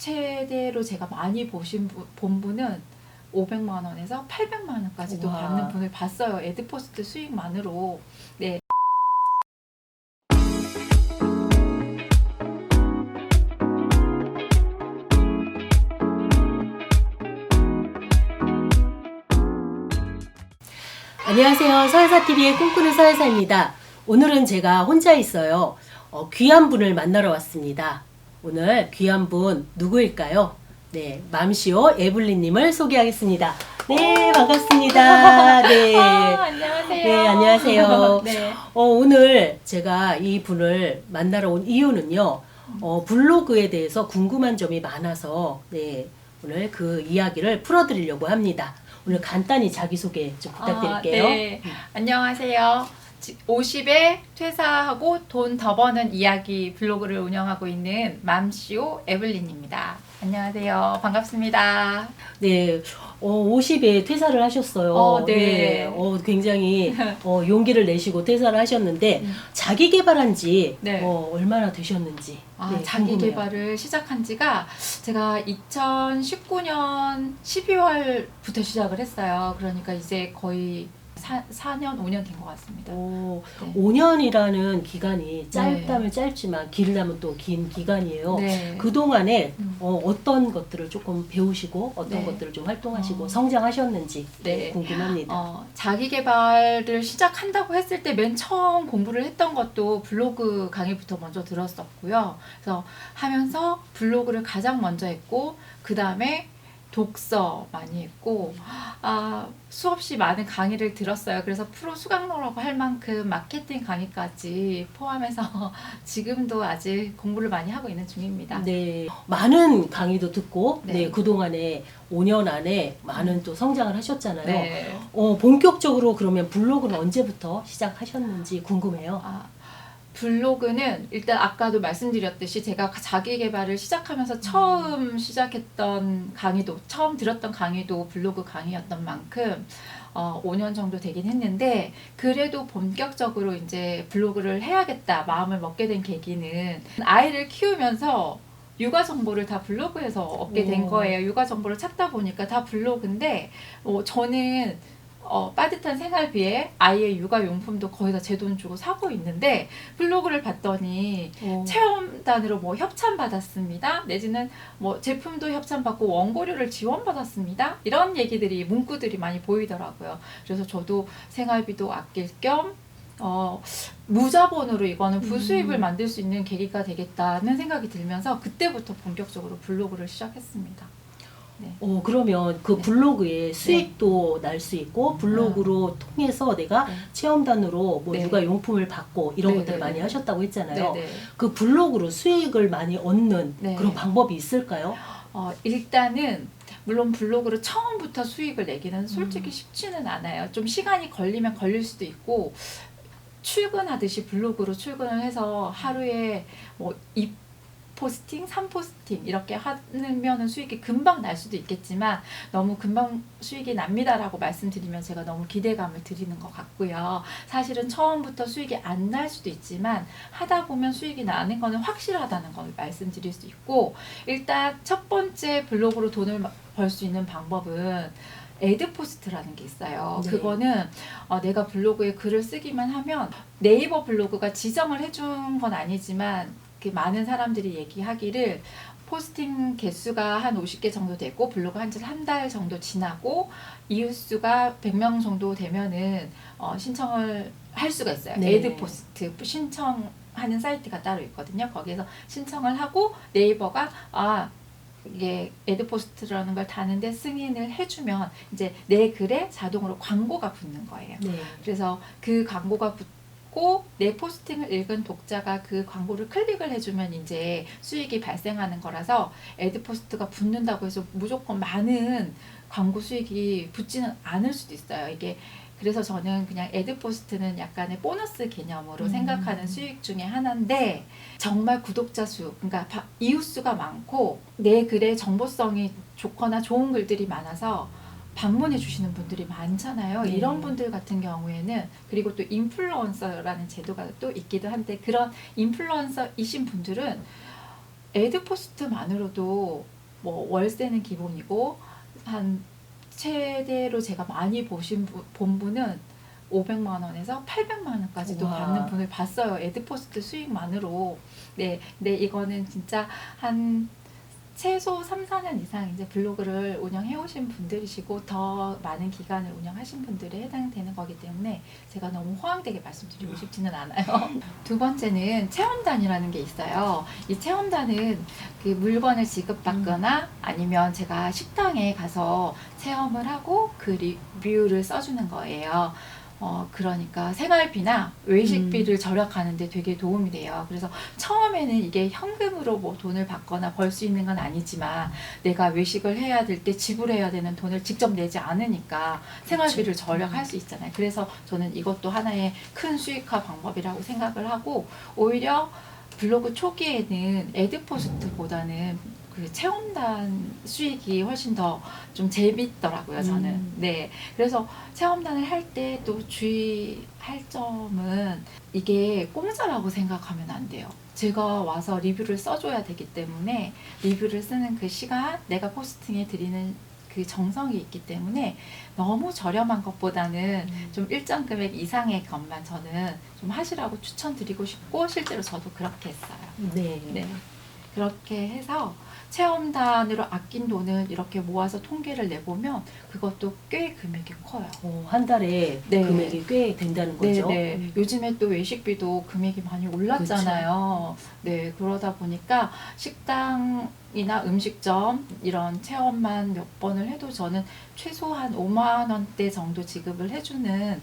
최대로 제가 많이 본 분은 500만 원에서 800만 원까지도 와. 받는 분을 봤어요. 에드포스트 수익만으로. 네. 안녕하세요. 서회사TV의 꿈꾸는 서회사입니다. 오늘은 제가 혼자 있어요. 귀한 분을 만나러 왔습니다. 오늘 귀한 분 누구일까요? 네, 맘시오 에블린님을 소개하겠습니다. 네, 반갑습니다. 네. 안녕하세요. 네, 안녕하세요. 네. 오늘 제가 이 분을 만나러 온 이유는요, 블로그에 대해서 궁금한 점이 많아서, 네, 오늘 그 이야기를 풀어드리려고 합니다. 오늘 간단히 자기소개 좀 부탁드릴게요. 네. 안녕하세요. 50에 퇴사하고 돈 더 버는 이야기 블로그를 운영하고 있는 맘시오 에블린입니다. 안녕하세요. 반갑습니다. 네, 50에 퇴사를 하셨어요. 네. 굉장히 용기를 내시고 퇴사를 하셨는데 자기 개발한 지 네. 얼마나 되셨는지. 네, 자기 궁금해요. 개발을 시작한 지가 제가 2019년 12월부터 시작을 했어요. 그러니까 이제 거의 4년, 5년 된 것 같습니다. 네. 네. 5년이라는 기간이 짧다면 짧지만 길다면 또 긴 기간이에요. 네. 그동안에 어떤 것들을 조금 배우시고 어떤 네. 것들을 좀 활동하시고 성장하셨는지 네. 궁금합니다. 자기 개발을 시작한다고 했을 때 맨 처음 공부를 했던 것도 블로그 강의부터 먼저 들었었고요. 그래서 하면서 블로그를 가장 먼저 했고, 그 다음에 독서 많이 했고, 수없이 많은 강의를 들었어요. 그래서 프로 수강로라고 할 만큼 마케팅 강의까지 포함해서 지금도 아직 공부를 많이 하고 있는 중입니다. 네, 많은 강의도 듣고, 네. 네, 그동안에 5년 안에 많은 또 성장을 하셨잖아요. 네. 본격적으로 그러면 블로그는 언제부터 시작하셨는지 궁금해요. 블로그는 일단 아까도 말씀드렸듯이 제가 자기 개발을 시작하면서 처음 시작했던 강의도, 처음 들었던 강의도 블로그 강의였던 만큼 5년 정도 되긴 했는데, 그래도 본격적으로 이제 블로그를 해야겠다 마음을 먹게 된 계기는 아이를 키우면서 육아 정보를 다 블로그에서 얻게 된 거예요. 육아 정보를 찾다 보니까 다 블로그인데, 저는 빠듯한 생활비에 아이의 육아용품도 거의 다 제 돈 주고 사고 있는데, 블로그를 봤더니 체험단으로 뭐 협찬 받았습니다, 내지는 뭐 제품도 협찬 받고 원고료를 지원받았습니다, 이런 얘기들이, 문구들이 많이 보이더라고요. 그래서 저도 생활비도 아낄 겸 무자본으로 이거는 부수입을 만들 수 있는 계기가 되겠다는 생각이 들면서 그때부터 본격적으로 블로그를 시작했습니다. 네. 그러면 그 네. 블로그에 수익도 날 수 있고, 블로그로 통해서 내가 네. 체험단으로 뭐 네. 육아용품을 받고 이런 네, 것들을 네, 많이 네. 하셨다고 했잖아요. 네네. 그 블로그로 수익을 많이 얻는 네. 그런 방법이 있을까요? 일단은 물론 블로그로 처음부터 수익을 내기는 솔직히 쉽지는 않아요. 좀 시간이 걸리면 걸릴 수도 있고, 출근하듯이 블로그로 출근을 해서 하루에 뭐 2포스팅, 3포스팅 이렇게 하면은 수익이 금방 날 수도 있겠지만, 너무 금방 수익이 납니다라고 말씀드리면 제가 너무 기대감을 드리는 것 같고요. 사실은 처음부터 수익이 안 날 수도 있지만 하다 보면 수익이 나는 거는 확실하다는 걸 말씀드릴 수 있고, 일단 첫 번째 블로그로 돈을 벌 수 있는 방법은 에드포스트라는 게 있어요. 네. 그거는 내가 블로그에 글을 쓰기만 하면, 네이버 블로그가 지정을 해준 건 아니지만 많은 사람들이 얘기하기를 포스팅 개수가 한 50개 정도 되고 블로그 한 지 한 달 정도 지나고 이웃수가 100명 정도 되면은 신청을 할 수가 있어요. 네. 에드포스트 신청하는 사이트가 따로 있거든요. 거기에서 신청을 하고 네이버가 이게 에드포스트라는 걸 다는데 승인을 해주면 이제 내 글에 자동으로 광고가 붙는 거예요. 네. 그래서 그 광고가 붙고 내 포스팅을 읽은 독자가 그 광고를 클릭을 해주면 이제 수익이 발생하는 거라서, 에드포스트가 붙는다고 해서 무조건 많은 광고 수익이 붙지는 않을 수도 있어요. 이게 그래서 저는 그냥 에드포스트는 약간의 보너스 개념으로 생각하는 수익 중에 하나인데, 정말 구독자 수, 그러니까 이웃수가 많고 내 글에 정보성이 좋거나 좋은 글들이 많아서 방문해 주시는 분들이 많잖아요. 네. 이런 분들 같은 경우에는, 그리고 또 인플루언서라는 제도가 또 있기도 한데, 그런 인플루언서이신 분들은 에드포스트만으로도 뭐 월세는 기본이고 한 최대로 제가 많이 본 분은 500만 원에서 800만 원까지도 와. 받는 분을 봤어요. 에드포스트 수익만으로. 네, 근데 이거는 진짜 한 최소 3, 4년 이상 이제 블로그를 운영해 오신 분들이시고 더 많은 기간을 운영하신 분들에 해당되는 거기 때문에 제가 너무 호황되게 말씀드리고 싶지는 않아요. 두 번째는 체험단이라는 게 있어요. 이 체험단은 그 물건을 지급받거나 아니면 제가 식당에 가서 체험을 하고 그 리뷰를 써주는 거예요. 그러니까 생활비나 외식비를 절약하는 데 되게 도움이 돼요. 그래서 처음에는 이게 현금으로 뭐 돈을 받거나 벌 수 있는 건 아니지만 내가 외식을 해야 될 때 지불해야 되는 돈을 직접 내지 않으니까 생활비를 절약할 수 있잖아요. 그래서 저는 이것도 하나의 큰 수익화 방법이라고 생각을 하고 오히려 블로그 초기에는 에드포스트보다는 그 체험단 수익이 훨씬 더 좀 재밌더라고요, 저는. 네. 그래서 체험단을 할 때 또 주의할 점은 이게 공짜라고 생각하면 안 돼요. 제가 와서 리뷰를 써줘야 되기 때문에 리뷰를 쓰는 그 시간, 내가 포스팅에 드리는 그 정성이 있기 때문에 너무 저렴한 것보다는 좀 일정 금액 이상의 것만 저는 좀 하시라고 추천드리고 싶고 실제로 저도 그렇게 했어요. 네. 네. 그렇게 해서 체험단으로 아낀 돈을 이렇게 모아서 통계를 내보면 그것도 꽤 금액이 커요. 한 달에 네. 금액이 꽤 된다는 거죠. 네. 요즘에 또 외식비도 금액이 많이 올랐잖아요. 네, 그러다 보니까 식당이나 음식점 이런 체험만 몇 번을 해도 저는 최소한 5만 원대 정도 지급을 해주는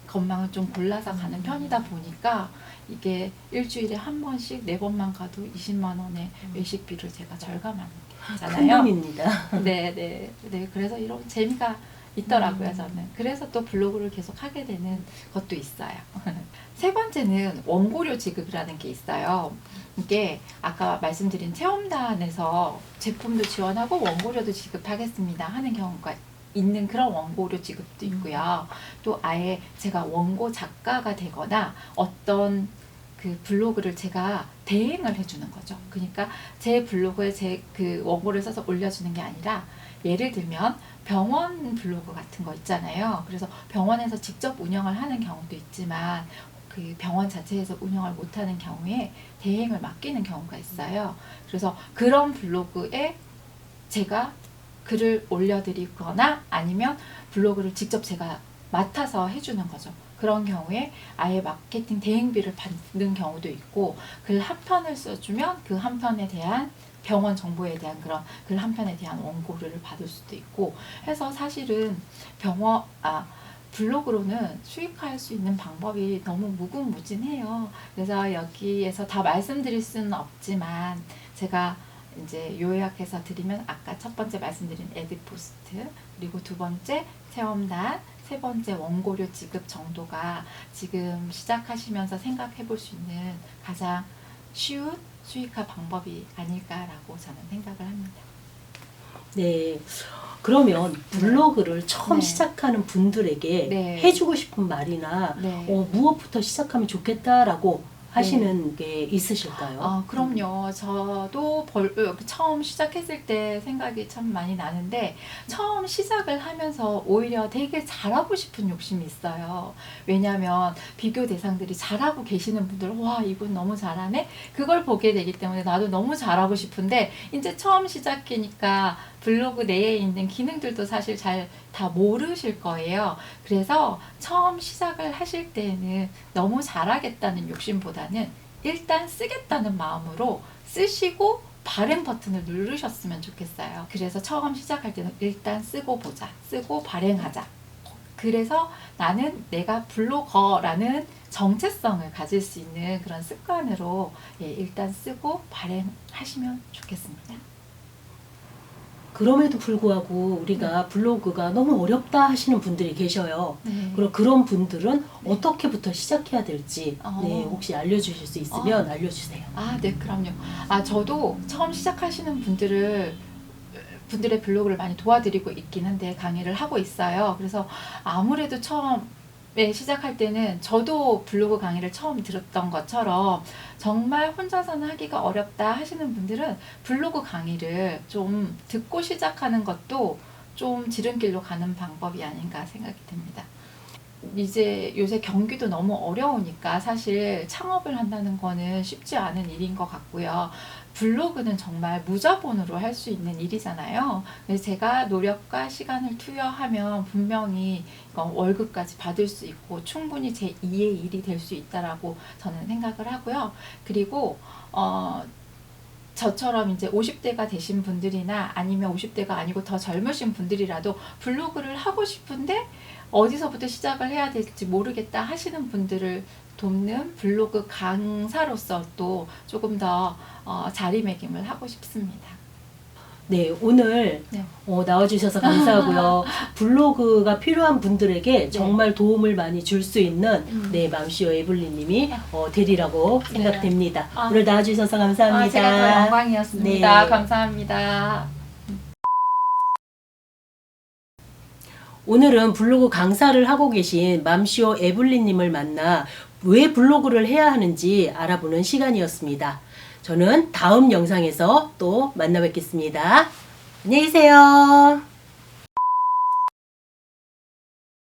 것만을 좀 골라서 가는 편이다 보니까 이게 일주일에 한 번씩 4번만 가도 20만 원의 외식비를 제가 절감하는 큰 거잖아요. 돈입니다. 네. 그래서 이런 재미가 있더라고요, 저는. 그래서 또 블로그를 계속 하게 되는 것도 있어요. 세 번째는 원고료 지급이라는 게 있어요. 이게 아까 말씀드린 체험단에서 제품도 지원하고 원고료도 지급하겠습니다 하는 경우가 있는 그런 원고료 지급도 있고요. 또 아예 제가 원고 작가가 되거나 어떤 그 블로그를 제가 대행을 해주는 거죠. 그러니까 제 블로그에 제 그 원고를 써서 올려주는 게 아니라 예를 들면 병원 블로그 같은 거 있잖아요. 그래서 병원에서 직접 운영을 하는 경우도 있지만 그 병원 자체에서 운영을 못하는 경우에 대행을 맡기는 경우가 있어요. 그래서 그런 블로그에 제가 글을 올려드리거나 아니면 블로그를 직접 제가 맡아서 해주는 거죠. 그런 경우에 아예 마케팅 대행비를 받는 경우도 있고 글 한 편을 써주면 그 한 편에 대한 병원 정보에 대한 그런 글 한 편에 대한 원고료를 받을 수도 있고 해서 사실은 블로그로는 수익화할 수 있는 방법이 너무 무궁무진해요. 그래서 여기에서 다 말씀드릴 수는 없지만 제가 이제 요약해서 드리면 아까 첫 번째 말씀드린 에드포스트, 그리고 두 번째 체험단, 세 번째 원고료 지급 정도가 지금 시작하시면서 생각해 볼 수 있는 가장 쉬운 수익화 방법이 아닐까라고 저는 생각을 합니다. 네. 그러면 블로그를 처음 네. 시작하는 분들에게 네. 해주고 싶은 말이나 네. 무엇부터 시작하면 좋겠다라고 하시는 게 있으실까요? 그럼요. 저도 처음 시작했을 때 생각이 참 많이 나는데 처음 시작을 하면서 오히려 되게 잘하고 싶은 욕심이 있어요. 왜냐하면 비교 대상들이 잘하고 계시는 분들은 와, 이분 너무 잘하네? 그걸 보게 되기 때문에 나도 너무 잘하고 싶은데 이제 처음 시작이니까 블로그 내에 있는 기능들도 사실 잘 다 모르실 거예요. 그래서 처음 시작을 하실 때는 너무 잘하겠다는 욕심보다는 일단 쓰겠다는 마음으로 쓰시고 발행 버튼을 누르셨으면 좋겠어요. 그래서 처음 시작할 때는 일단 쓰고 보자. 쓰고 발행하자. 그래서 나는 내가 블로거라는 정체성을 가질 수 있는 그런 습관으로 일단 쓰고 발행하시면 좋겠습니다. 그럼에도 불구하고 우리가 블로그가 너무 어렵다 하시는 분들이 계셔요. 네. 그럼 그런 분들은 어떻게부터 시작해야 될지 네, 혹시 알려주실 수 있으면 알려주세요. 네, 그럼요. 저도 처음 시작하시는 분들의 블로그를 많이 도와드리고 있긴 한데 강의를 하고 있어요. 그래서 아무래도 처음 시작할 때는 저도 블로그 강의를 처음 들었던 것처럼 정말 혼자서는 하기가 어렵다 하시는 분들은 블로그 강의를 좀 듣고 시작하는 것도 좀 지름길로 가는 방법이 아닌가 생각이 듭니다. 이제 요새 경기도 너무 어려우니까 사실 창업을 한다는 거는 쉽지 않은 일인 것 같고요. 블로그는 정말 무자본으로 할 수 있는 일이잖아요. 그래서 제가 노력과 시간을 투여하면 분명히 월급까지 받을 수 있고 충분히 제 2의 일이 될 수 있다라고 저는 생각을 하고요. 그리고 저처럼 이제 50대가 되신 분들이나 아니면 50대가 아니고 더 젊으신 분들이라도 블로그를 하고 싶은데 어디서부터 시작을 해야 될지 모르겠다 하시는 분들을 돕는 블로그 강사로서 또 조금 더 자리매김을 하고 싶습니다. 네, 오늘 네. 나와주셔서 감사하고요. 블로그가 필요한 분들에게 정말 도움을 많이 줄 수 있는 네, 맘시오 에블린님이 되리라고 생각됩니다. 아. 오늘 나와주셔서 감사합니다. 제가 더 영광이었습니다. 네. 감사합니다. 오늘은 블로그 강사를 하고 계신 맘시오 에블린님을 만나 왜 블로그를 해야 하는지 알아보는 시간이었습니다. 저는 다음 영상에서 또 만나 뵙겠습니다. 안녕히 계세요.